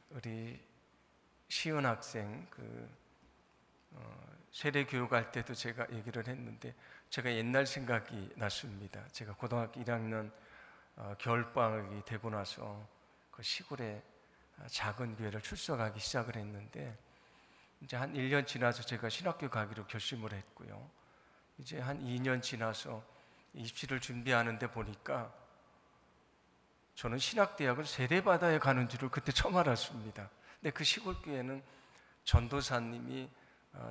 우리 시은 학생 세례 교육할 때도 제가 얘기를 했는데 제가 옛날 생각이 났습니다. 제가 고등학교 1학년 겨울방학이 되고 나서 그 시골에 작은 교회를 출석하기 시작을 했는데 이제 한 1년 지나서 제가 신학교 가기로 결심을 했고요. 이제 한 2년 지나서 입시를 준비하는데 보니까 저는 신학대학을 세례받아야 가는 줄을 그때 처음 알았습니다. 근데 그 시골교회는 전도사님이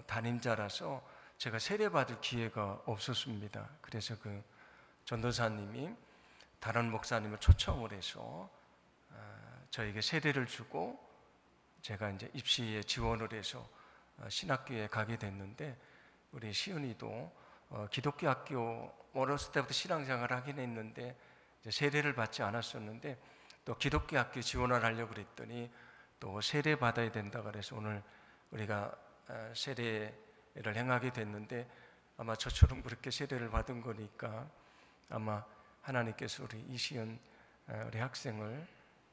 담임자라서 제가 세례받을 기회가 없었습니다. 그래서 그 전도사님이 다른 목사님을 초청을 해서 저에게 세례를 주고 제가 이제 입시에 지원을 해서 신학교에 가게 됐는데 우리 시은이도 기독교 학교 어렸을 때부터 신앙생활을 하긴 했는데 이제 세례를 받지 않았었는데 또 기독교 학교 지원을 하려고 그랬더니 또 세례 받아야 된다 그래서 오늘 우리가 세례를 행하게 됐는데 아마 저처럼 그렇게 세례를 받은 거니까 아마 하나님께서 우리 이시은 우리 학생을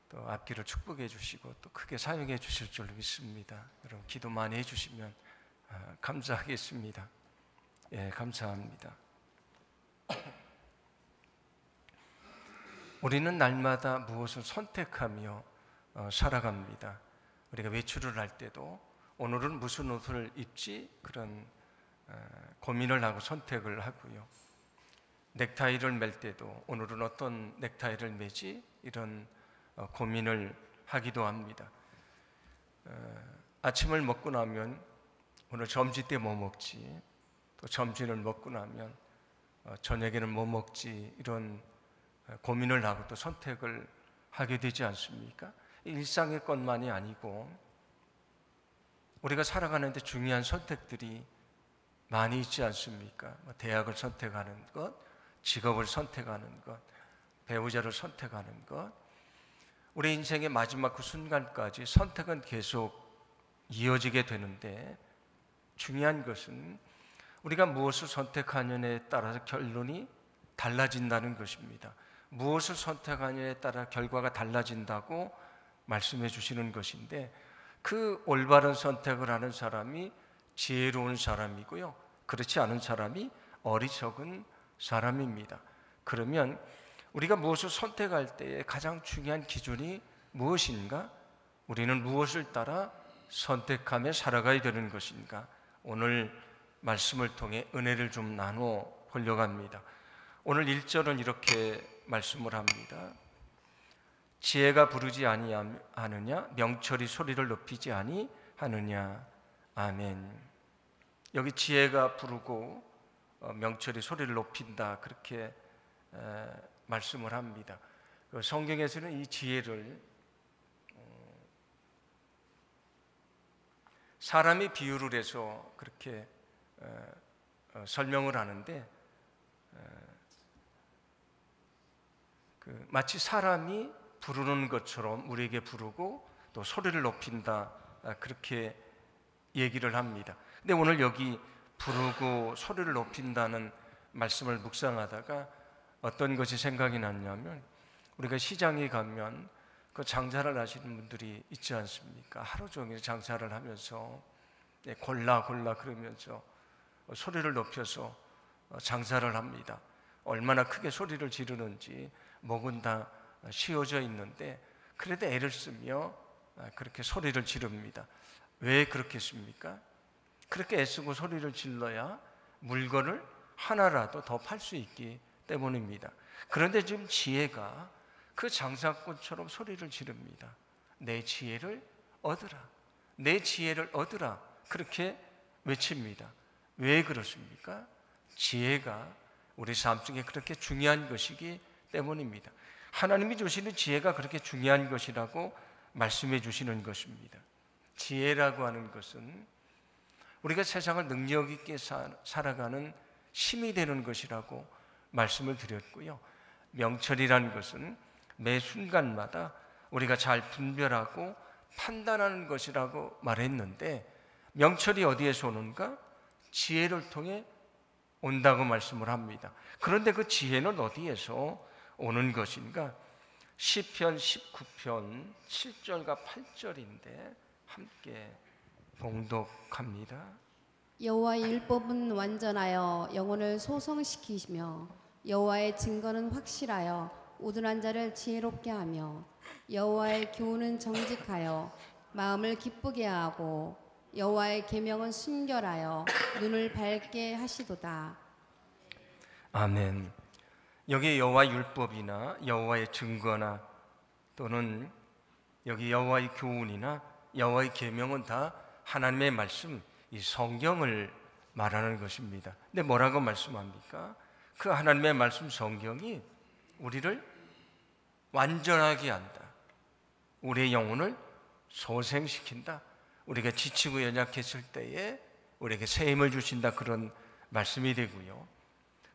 또 앞길을 축복해 주시고 또 크게 사용해 주실 줄 믿습니다. 여러분 기도 많이 해주시면 감사하겠습니다. 예, 감사합니다. 우리는 날마다 무엇을 선택하며 살아갑니다. 우리가 외출을 할 때도 오늘은 무슨 옷을 입지 그런 고민을 하고 선택을 하고요. 넥타이를 맬 때도 오늘은 어떤 넥타이를 매지 이런 고민을 하기도 합니다. 아침을 먹고 나면 오늘 점심 때 뭐 먹지, 또 점심을 먹고 나면 저녁에는 뭐 먹지 이런 고민을 하고 또 선택을 하게 되지 않습니까? 일상의 것만이 아니고 우리가 살아가는데 중요한 선택들이 많이 있지 않습니까? 대학을 선택하는 것, 직업을 선택하는 것, 배우자를 선택하는 것, 우리 인생의 마지막 그 순간까지 선택은 계속 이어지게 되는데 중요한 것은 우리가 무엇을 선택하느냐에 따라서 결론이 달라진다는 것입니다. 무엇을 선택하느냐에 따라 결과가 달라진다고 말씀해 주시는 것인데 그 올바른 선택을 하는 사람이 지혜로운 사람이고요. 그렇지 않은 사람이 어리석은 사람입니다. 그러면 우리가 무엇을 선택할 때에 가장 중요한 기준이 무엇인가? 우리는 무엇을 따라 선택하며 살아가야 되는 것인가? 오늘 말씀을 통해 은혜를 좀 나눠 보려고 합니다. 오늘 1절은 이렇게 말씀을 합니다. 지혜가 부르지 아니하느냐? 명철이 소리를 높이지 아니하느냐? 아멘. 여기 지혜가 부르고 명철이 소리를 높인다 그렇게 말씀을 합니다. 성경에서는 이 지혜를 사람이 비유를 해서 그렇게 설명을 하는데 마치 사람이 부르는 것처럼 우리에게 부르고 또 소리를 높인다 그렇게 얘기를 합니다. 근데 오늘 여기 부르고 소리를 높인다는 말씀을 묵상하다가 어떤 것이 생각이 났냐면 우리가 시장에 가면 그 장사를 하시는 분들이 있지 않습니까? 하루 종일 장사를 하면서 골라 그러면서 소리를 높여서 장사를 합니다. 얼마나 크게 소리를 지르는지 목은 다 씌워져 있는데 그래도 애를 쓰며 그렇게 소리를 지릅니다. 왜 그렇겠습니까? 그렇게 애쓰고 소리를 질러야 물건을 하나라도 더 팔 수 있기 때문입니다. 그런데 지금 지혜가 그 장사꾼처럼 소리를 지릅니다. 내 지혜를 얻으라, 내 지혜를 얻으라 그렇게 외칩니다. 왜 그렇습니까? 지혜가 우리 삶 속에 그렇게 중요한 것이기 때문입니다. 하나님이 주시는 지혜가 그렇게 중요한 것이라고 말씀해 주시는 것입니다. 지혜라고 하는 것은 우리가 세상을 능력 있게 살아가는 힘이 되는 것이라고 말씀을 드렸고요. 명철이라는 것은 매 순간마다 우리가 잘 분별하고 판단하는 것이라고 말했는데 명철이 어디에서 오는가? 지혜를 통해 온다고 말씀을 합니다. 그런데 그 지혜는 어디에서 오는 것인가? 시편 19편 7절과 8절인데 함께 봉독합니다. 여호와의 율법은 완전하여 영혼을 소성시키시며 여호와의 증거는 확실하여 우둔한 자를 지혜롭게 하며 여호와의 교훈은 정직하여 마음을 기쁘게 하고 여호와의 계명은 순결하여 눈을 밝게 하시도다. 아멘. 여기 여호와 율법이나 여호와의 증거나 또는 여기 여호와의 교훈이나 여호와의 계명은 다 하나님의 말씀, 이 성경을 말하는 것입니다. 근데 뭐라고 말씀합니까? 그 하나님의 말씀 성경이 우리를 완전하게 한다. 우리의 영혼을 소생시킨다. 우리가 지치고 연약했을 때에 우리에게 새 힘을 주신다. 그런 말씀이 되고요.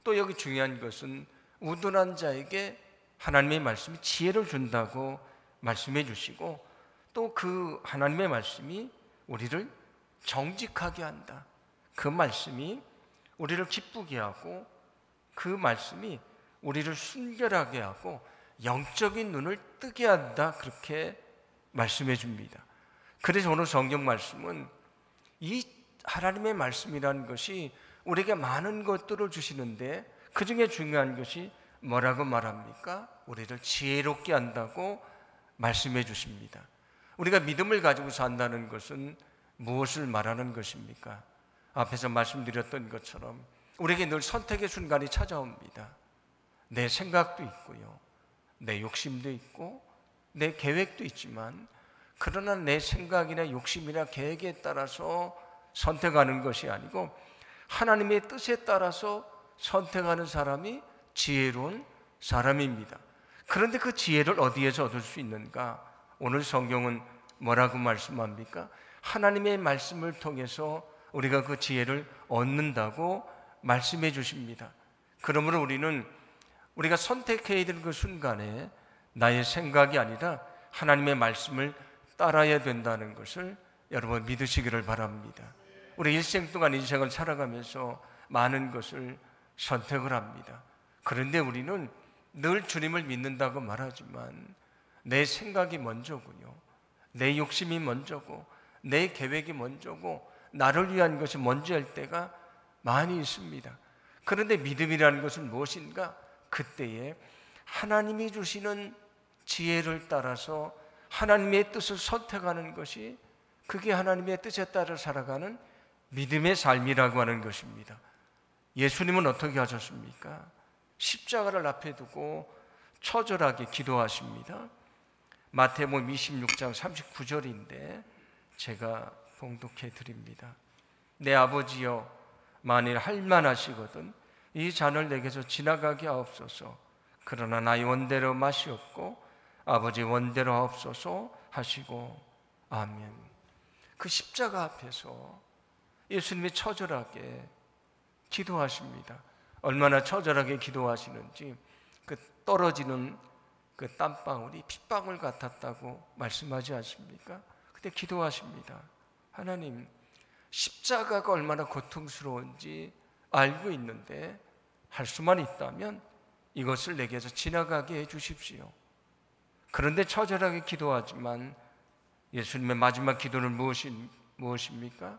또 여기 중요한 것은 우둔한 자에게 하나님의 말씀이 지혜를 준다고 말씀해 주시고 또 그 하나님의 말씀이 우리를 정직하게 한다. 그 말씀이 우리를 기쁘게 하고 그 말씀이 우리를 순결하게 하고 영적인 눈을 뜨게 한다. 그렇게 말씀해 줍니다. 그래서 오늘 성경 말씀은 이 하나님의 말씀이라는 것이 우리에게 많은 것들을 주시는데 그 중에 중요한 것이 뭐라고 말합니까? 우리를 지혜롭게 한다고 말씀해 주십니다. 우리가 믿음을 가지고 산다는 것은 무엇을 말하는 것입니까? 앞에서 말씀드렸던 것처럼 우리에게 늘 선택의 순간이 찾아옵니다. 내 생각도 있고요, 내 욕심도 있고 내 계획도 있지만 그러나 내 생각이나 욕심이나 계획에 따라서 선택하는 것이 아니고 하나님의 뜻에 따라서 선택하는 사람이 지혜로운 사람입니다. 그런데 그 지혜를 어디에서 얻을 수 있는가? 오늘 성경은 뭐라고 말씀합니까? 하나님의 말씀을 통해서 우리가 그 지혜를 얻는다고 말씀해 주십니다. 그러므로 우리가 선택해야 되는 그 순간에 나의 생각이 아니라 하나님의 말씀을 따라야 된다는 것을 여러분 믿으시기를 바랍니다. 우리 일생 동안 인생을 살아가면서 많은 것을 선택을 합니다. 그런데 우리는 늘 주님을 믿는다고 말하지만 내 생각이 먼저고요, 내 욕심이 먼저고 내 계획이 먼저고 나를 위한 것이 먼저일 때가 많이 있습니다. 그런데 믿음이라는 것은 무엇인가? 그때에 하나님이 주시는 지혜를 따라서 하나님의 뜻을 선택하는 것이 그게 하나님의 뜻에 따라 살아가는 믿음의 삶이라고 하는 것입니다. 예수님은 어떻게 하셨습니까? 십자가를 앞에 두고 처절하게 기도하십니다. 마태복음 26장 39절인데 제가 봉독해 드립니다. 내 아버지여, 만일 할만하시거든 이 잔을 내게서 지나가게 하옵소서. 그러나 나의 원대로 마시옵고 아버지 원대로 하옵소서 하시고 아멘. 그 십자가 앞에서 예수님이 처절하게 기도하십니다. 얼마나 처절하게 기도하시는지 그 떨어지는 그 땀방울이 핏방울 같았다고 말씀하지 않습니까? 그때 기도하십니다. 하나님, 십자가가 얼마나 고통스러운지 알고 있는데 할 수만 있다면 이것을 내게서 지나가게 해 주십시오. 그런데 처절하게 기도하지만 예수님의 마지막 기도는 무엇입니까?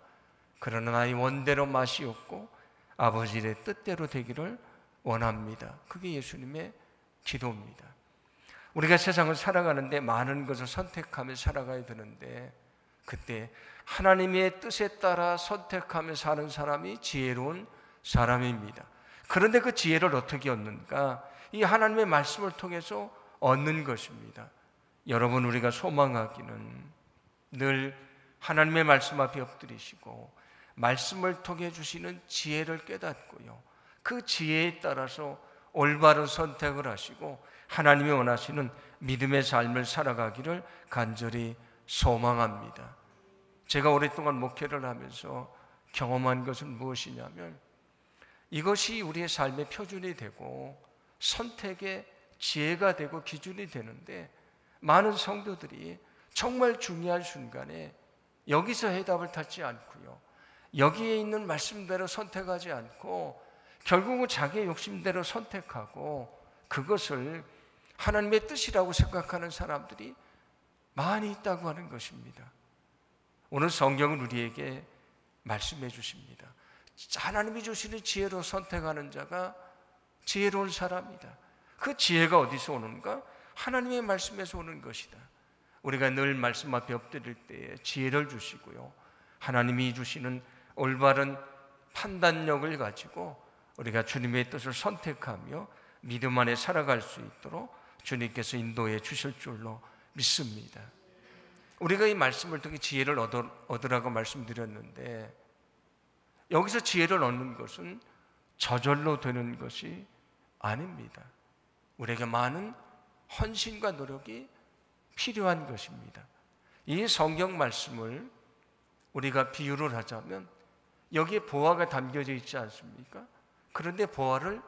그러나 나의 원대로 마시옵고 아버지의 뜻대로 되기를 원합니다. 그게 예수님의 기도입니다. 우리가 세상을 살아가는데 많은 것을 선택하며 살아가야 되는데 그때 하나님의 뜻에 따라 선택하며 사는 사람이 지혜로운 사람입니다. 그런데 그 지혜를 어떻게 얻는가? 이 하나님의 말씀을 통해서 얻는 것입니다. 여러분, 우리가 소망하기는 늘 하나님의 말씀 앞에 엎드리시고 말씀을 통해 주시는 지혜를 깨닫고요, 그 지혜에 따라서 올바른 선택을 하시고 하나님이 원하시는 믿음의 삶을 살아가기를 간절히 소망합니다. 제가 오랫동안 목회를 하면서 경험한 것은 무엇이냐면 이것이 우리의 삶의 표준이 되고 선택의 지혜가 되고 기준이 되는데 많은 성도들이 정말 중요한 순간에 여기서 해답을 찾지 않고요, 여기에 있는 말씀대로 선택하지 않고 결국은 자기의 욕심대로 선택하고 그것을 하나님의 뜻이라고 생각하는 사람들이 많이 있다고 하는 것입니다. 오늘 성경은 우리에게 말씀해 주십니다. 하나님이 주시는 지혜로 선택하는 자가 지혜로운 사람이다. 그 지혜가 어디서 오는가? 하나님의 말씀에서 오는 것이다. 우리가 늘 말씀 앞에 엎드릴 때에 지혜를 주시고요, 하나님이 주시는 올바른 판단력을 가지고 우리가 주님의 뜻을 선택하며 믿음 안에 살아갈 수 있도록 주님께서 인도해 주실 줄로 믿습니다. 우리가 이 말씀을 통해 지혜를 얻으라고 말씀드렸는데, 여기서 지혜를 얻는 것은 저절로 되는 것이 아닙니다. 우리에게 많은 헌신과 노력이 필요한 것입니다. 이 성경 말씀을 우리가 비유를 하자면 여기에 보화가 담겨져 있지 않습니까? 그런데 보화를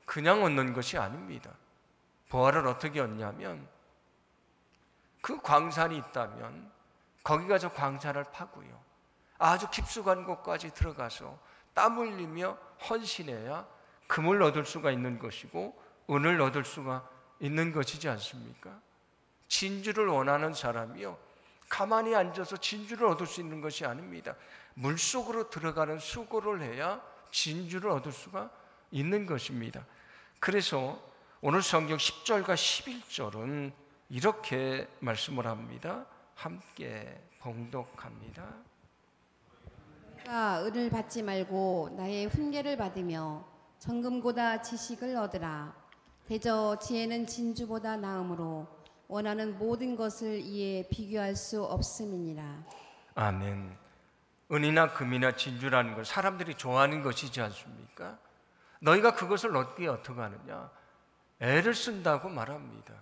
그냥 얻는 것이 아닙니다. 보화를 어떻게 얻냐면, 그 광산이 있다면 거기 가서 광산을 파고요, 아주 깊숙한 곳까지 들어가서 땀 흘리며 헌신해야 금을 얻을 수가 있는 것이고 은을 얻을 수가 있는 것이지 않습니까? 진주를 원하는 사람이요, 가만히 앉아서 진주를 얻을 수 있는 것이 아닙니다. 물속으로 들어가는 수고를 해야 진주를 얻을 수가 있는 것입니다. 그래서 오늘 성경 10절과 11절은 이렇게 말씀을 합니다. 함께 봉독합니다. 너희가 은을 받지 말고 나의 훈계를 받으며 정금보다 지식을 얻으라. 대저 지혜는 진주보다 나음으로 원하는 모든 것을 이에 비교할 수 없음이니라. 아멘. 은이나 금이나 진주라는 것, 사람들이 좋아하는 것이지 않습니까? 너희가 그것을 얻기에 어떻게 하느냐? 애를 쓴다고 말합니다.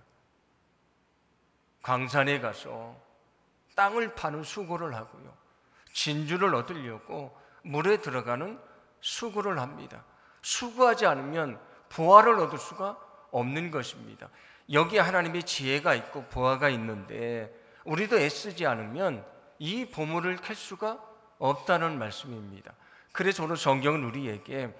광산에 가서 땅을 파는 수고를 하고요, 진주를 얻으려고 물에 들어가는 수고를 합니다. 수고하지 않으면 보화를 얻을 수가 없는 것입니다. 여기에 하나님의 지혜가 있고 보화가 있는데 우리도 애쓰지 않으면 이 보물을 캘 수가 없다는 말씀입니다. 그래서 오늘 성경은 우리에게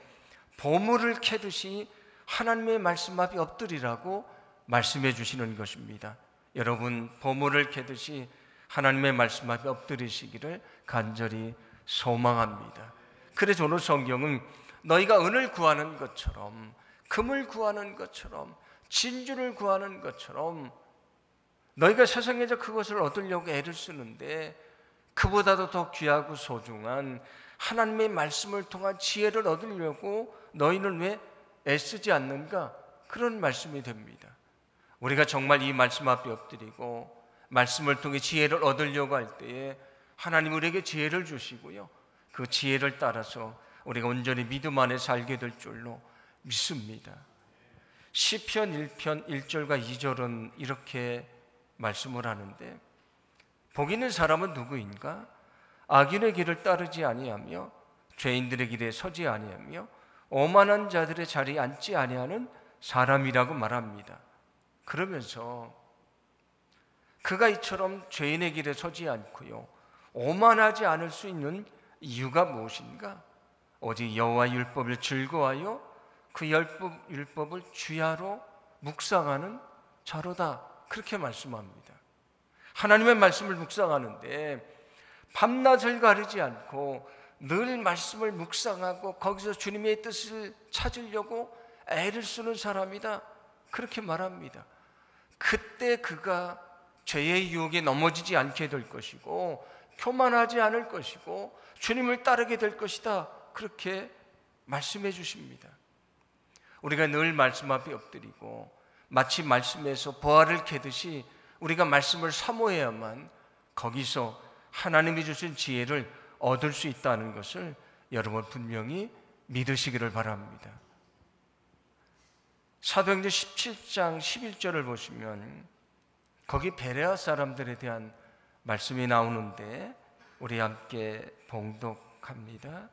보물을 캐듯이 하나님의 말씀 앞에 엎드리라고 말씀해 주시는 것입니다. 여러분, 보물을 캐듯이 하나님의 말씀 앞에 엎드리시기를 간절히 소망합니다. 그래서 오늘 성경은 너희가 은을 구하는 것처럼, 금을 구하는 것처럼, 진주를 구하는 것처럼 너희가 세상에서 그것을 얻으려고 애를 쓰는데 그보다도 더 귀하고 소중한 하나님의 말씀을 통한 지혜를 얻으려고 너희는 왜 애쓰지 않는가? 그런 말씀이 됩니다. 우리가 정말 이 말씀 앞에 엎드리고 말씀을 통해 지혜를 얻으려고 할 때에 하나님 우리에게 지혜를 주시고요, 그 지혜를 따라서 우리가 온전히 믿음 안에 살게 될 줄로 믿습니다. 시편 1편 1절과 2절은 이렇게 말씀을 하는데, 복 있는 사람은 누구인가? 악인의 길을 따르지 아니하며 죄인들의 길에 서지 아니하며 오만한 자들의 자리에 앉지 아니하는 사람이라고 말합니다. 그러면서 그가 이처럼 죄인의 길에 서지 않고요, 오만하지 않을 수 있는 이유가 무엇인가? 오직 여호와 율법을 즐거워하여 그 율법을 주야로 묵상하는 자로다. 그렇게 말씀합니다. 하나님의 말씀을 묵상하는데 밤낮을 가리지 않고 늘 말씀을 묵상하고 거기서 주님의 뜻을 찾으려고 애를 쓰는 사람이다. 그렇게 말합니다. 그때 그가 죄의 유혹에 넘어지지 않게 될 것이고 교만하지 않을 것이고 주님을 따르게 될 것이다. 그렇게 말씀해 주십니다. 우리가 늘 말씀 앞에 엎드리고 마치 말씀에서 보화를 캐듯이 우리가 말씀을 사모해야만 거기서 하나님이 주신 지혜를 얻을 수 있다는 것을 여러분 분명히 믿으시기를 바랍니다. 사도행전 17장 11절을 보시면 거기 베레아 사람들에 대한 말씀이 나오는데 우리 함께 봉독합니다.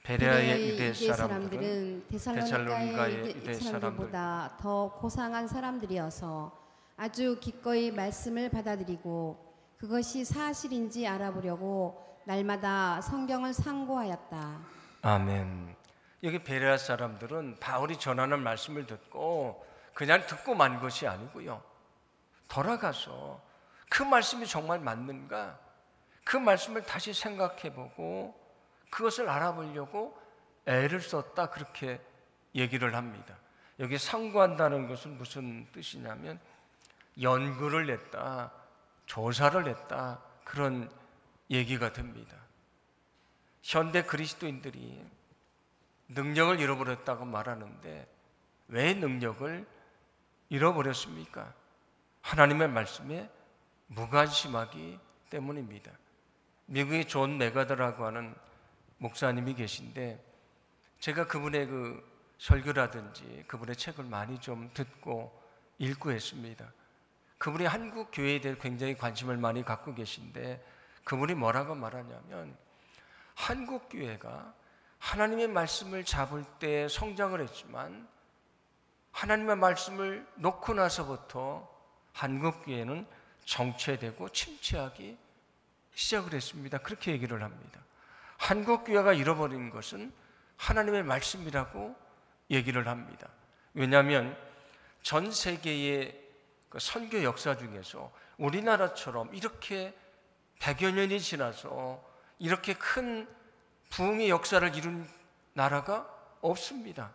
베레아의 유대 사람들은 데살로니가의 유대 사람들보다 더 고상한 사람들이어서 아주 기꺼이 말씀을 받아들이고 그것이 사실인지 알아보려고 날마다 성경을 상고하였다. 아멘. 여기 베레아 사람들은 바울이 전하는 말씀을 듣고 그냥 듣고 만 것이 아니고요. 돌아가서 그 말씀이 정말 맞는가? 그 말씀을 다시 생각해보고 그것을 알아보려고 애를 썼다, 그렇게 얘기를 합니다. 여기 상고한다는 것은 무슨 뜻이냐면 연구를 했다, 조사를 했다, 그런 얘기가 됩니다. 현대 그리스도인들이 능력을 잃어버렸다고 말하는데 왜 능력을 잃어버렸습니까? 하나님의 말씀에 무관심하기 때문입니다. 미국의 존 메가더라고 하는 목사님이 계신데 제가 그분의 그 설교라든지 그분의 책을 많이 좀 듣고 읽고 했습니다. 그분이 한국 교회에 대해 굉장히 관심을 많이 갖고 계신데 그분이 뭐라고 말하냐면 한국 교회가 하나님의 말씀을 잡을 때 성장을 했지만 하나님의 말씀을 놓고 나서부터 한국 교회는 정체되고 침체하기 시작을 했습니다. 그렇게 얘기를 합니다. 한국 교회가 잃어버린 것은 하나님의 말씀이라고 얘기를 합니다. 왜냐하면 전 세계의 그 선교 역사 중에서 우리나라처럼 이렇게 100여 년이 지나서 이렇게 큰 부흥의 역사를 이룬 나라가 없습니다.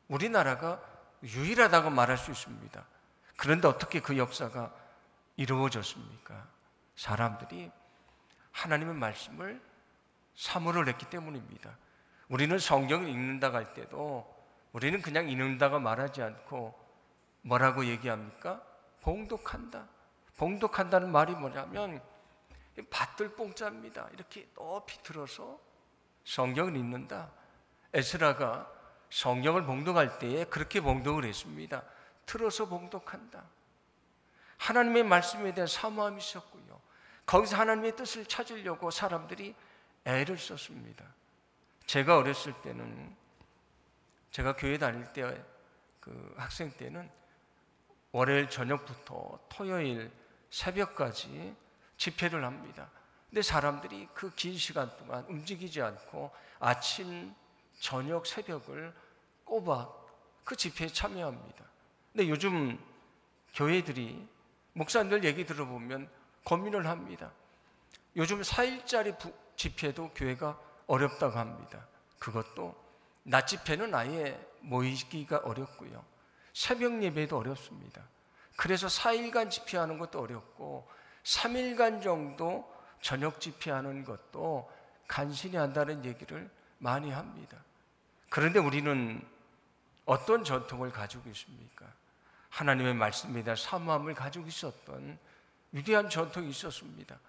우리나라가 유일하다고 말할 수 있습니다. 그런데 어떻게 그 역사가 이루어졌습니까? 사람들이 하나님의 말씀을 사모를 했기 때문입니다. 우리는 성경을 읽는다고 할 때도 우리는 그냥 읽는다고 말하지 않고 뭐라고 얘기합니까? 봉독한다. 봉독한다는 말이 뭐냐면 밭들 봉자입니다. 이렇게 높이 들어서 성경을 읽는다. 에스라가 성경을 봉독할 때에 그렇게 봉독을 했습니다. 틀어서 봉독한다. 하나님의 말씀에 대한 사모함이 있었고요. 거기서 하나님의 뜻을 찾으려고 사람들이 애를 썼습니다. 제가 어렸을 때는 제가 교회 다닐 때 그 학생 때는 월요일 저녁부터 토요일 새벽까지 집회를 합니다. 근데 사람들이 그 긴 시간 동안 움직이지 않고 아침, 저녁, 새벽을 꼬박 그 집회에 참여합니다. 근데 요즘 교회들이 목사님들 얘기 들어보면 고민을 합니다. 요즘 4일짜리 집회도 교회가 어렵다고 합니다. 그것도 낮 집회는 아예 모이기가 어렵고요. 새벽 예배도 어렵습니다. 그래서 4일간 집회하는 것도 어렵고 3일간 정도 저녁 집회하는 것도 간신히 한다는 얘기를 많이 합니다. 그런데 우리는 어떤 전통을 가지고 있습니까? 하나님의 말씀에 대한 사모함을 가지고 있었던 위대한 전통이 있었습니다.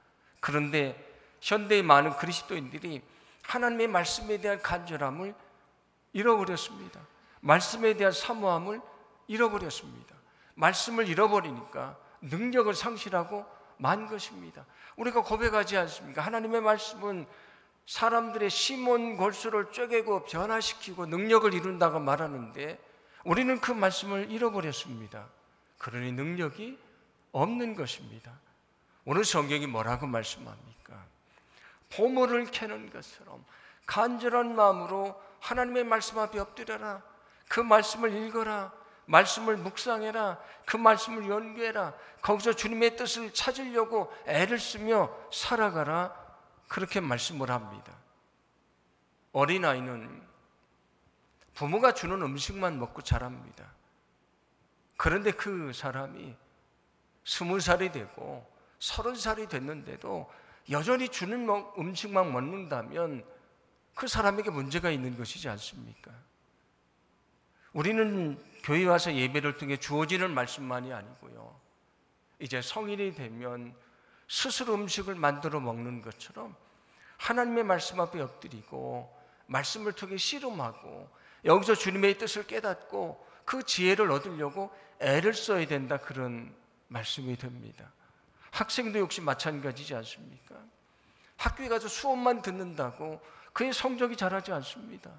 그런데 현대의 많은 그리스도인들이 하나님의 말씀에 대한 간절함을 잃어버렸습니다. 말씀에 대한 사모함을 잃어버렸습니다. 말씀을 잃어버리니까 능력을 상실하고 만 것입니다. 우리가 고백하지 않습니까? 하나님의 말씀은 사람들의 시몬 골수를 쪼개고 변화시키고 능력을 이룬다고 말하는데 우리는 그 말씀을 잃어버렸습니다. 그러니 능력이 없는 것입니다. 오늘 성경이 뭐라고 말씀합니까? 보물을 캐는 것처럼 간절한 마음으로 하나님의 말씀 앞에 엎드려라. 그 말씀을 읽어라. 말씀을 묵상해라. 그 말씀을 연구해라. 거기서 주님의 뜻을 찾으려고 애를 쓰며 살아가라. 그렇게 말씀을 합니다. 어린아이는 부모가 주는 음식만 먹고 자랍니다. 그런데 그 사람이 20살이 되고 30살이 됐는데도 여전히 주는 음식만 먹는다면 그 사람에게 문제가 있는 것이지 않습니까? 우리는 교회 와서 예배를 통해 주어지는 말씀만이 아니고요. 이제 성인이 되면 스스로 음식을 만들어 먹는 것처럼 하나님의 말씀 앞에 엎드리고 말씀을 통해 씨름하고 여기서 주님의 뜻을 깨닫고 그 지혜를 얻으려고 애를 써야 된다, 그런 말씀이 됩니다. 학생도 역시 마찬가지지 않습니까? 학교에 가서 수업만 듣는다고 그의 성적이 자라지 않습니다.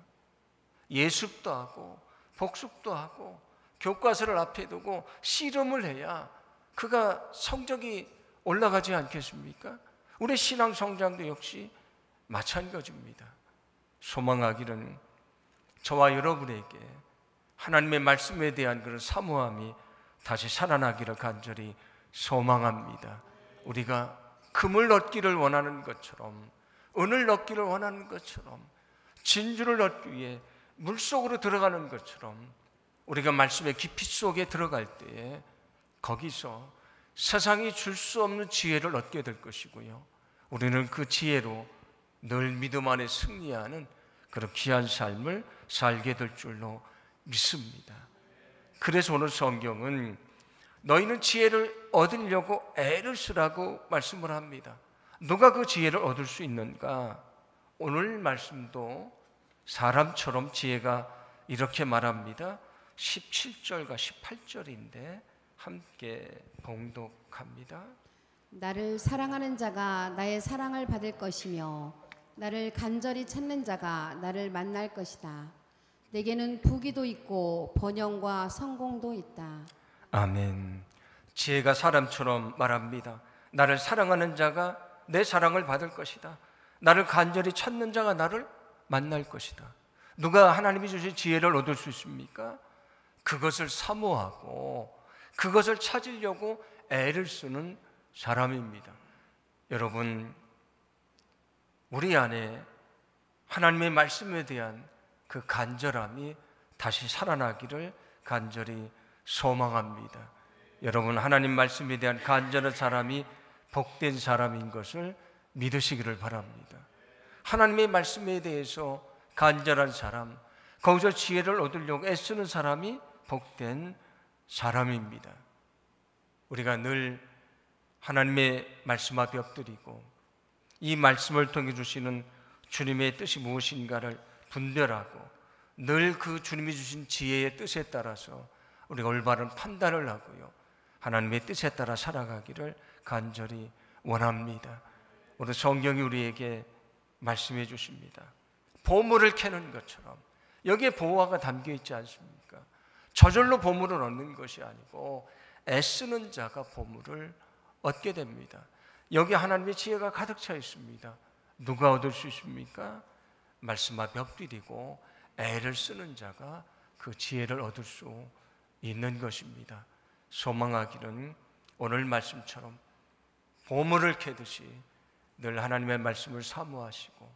예습도 하고 복습도 하고 교과서를 앞에 두고 씨름을 해야 그가 성적이 올라가지 않겠습니까? 우리 신앙 성장도 역시 마찬가지입니다. 소망하기는 저와 여러분에게 하나님의 말씀에 대한 그런 사모함이 다시 살아나기를 간절히 소망합니다. 우리가 금을 얻기를 원하는 것처럼, 은을 얻기를 원하는 것처럼, 진주를 얻기 위해 물속으로 들어가는 것처럼 우리가 말씀의 깊이 속에 들어갈 때에 거기서 세상이 줄 수 없는 지혜를 얻게 될 것이고요, 우리는 그 지혜로 늘 믿음 안에 승리하는 그런 귀한 삶을 살게 될 줄로 믿습니다. 그래서 오늘 성경은 너희는 지혜를 얻으려고 애를 쓰라고 말씀을 합니다. 누가 그 지혜를 얻을 수 있는가? 오늘 말씀도 사람처럼 지혜가 이렇게 말합니다. 17절과 18절인데 함께 봉독합니다. 나를 사랑하는 자가 나의 사랑을 받을 것이며 나를 간절히 찾는 자가 나를 만날 것이다. 내게는 부귀도 있고 번영과 성공도 있다. 아멘. 지혜가 사람처럼 말합니다. 나를 사랑하는 자가 내 사랑을 받을 것이다. 나를 간절히 찾는 자가 나를 만날 것이다. 누가 하나님이 주신 지혜를 얻을 수 있습니까? 그것을 사모하고 그것을 찾으려고 애를 쓰는 사람입니다. 여러분, 우리 안에 하나님의 말씀에 대한 그 간절함이 다시 살아나기를 간절히 소망합니다. 여러분, 하나님 말씀에 대한 간절한 사람이 복된 사람인 것을 믿으시기를 바랍니다. 하나님의 말씀에 대해서 간절한 사람, 거기서 지혜를 얻으려고 애쓰는 사람이 복된 사람입니다. 우리가 늘 하나님의 말씀 앞에 엎드리고 이 말씀을 통해 주시는 주님의 뜻이 무엇인가를 분별하고 늘 그 주님이 주신 지혜의 뜻에 따라서 우리가 올바른 판단을 하고요, 하나님의 뜻에 따라 살아가기를 간절히 원합니다. 오늘 성경이 우리에게 말씀해 주십니다. 보물을 캐는 것처럼 여기에 보화가 담겨 있지 않습니까? 저절로 보물을 얻는 것이 아니고 애쓰는 자가 보물을 얻게 됩니다. 여기 하나님의 지혜가 가득 차 있습니다. 누가 얻을 수 있습니까? 말씀 앞에 엎드리고 애를 쓰는 자가 그 지혜를 얻을 수 있는 것입니다. 소망하기는 오늘 말씀처럼 보물을 캐듯이 늘 하나님의 말씀을 사모하시고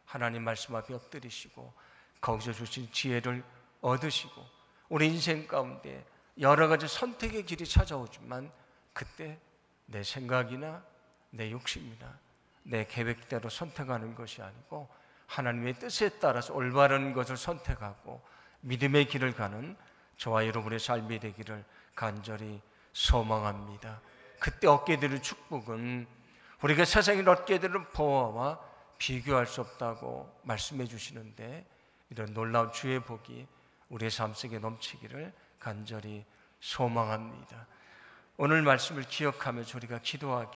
하나님 말씀 앞에 엎드리시고 거기서 주신 지혜를 얻으시고 우리 인생 가운데 여러 가지 선택의 길이 찾아오지만 그때 내 생각이나 내 욕심이나 내 계획대로 선택하는 것이 아니고 하나님의 뜻에 따라서 올바른 것을 선택하고 믿음의 길을 가는 저와 여러분의 삶이 되기를 간절히 소망합니다. 그때 얻게 되는 축복은 우리가 세상에 얻게 되는 보화와 비교할 수 없다고 말씀해 주시는데 이런 놀라운 주의 복이 우리의 삶 속에 넘치기를 간절히 소망합니다. 오늘 말씀을 기억하면서 우리가 기도하기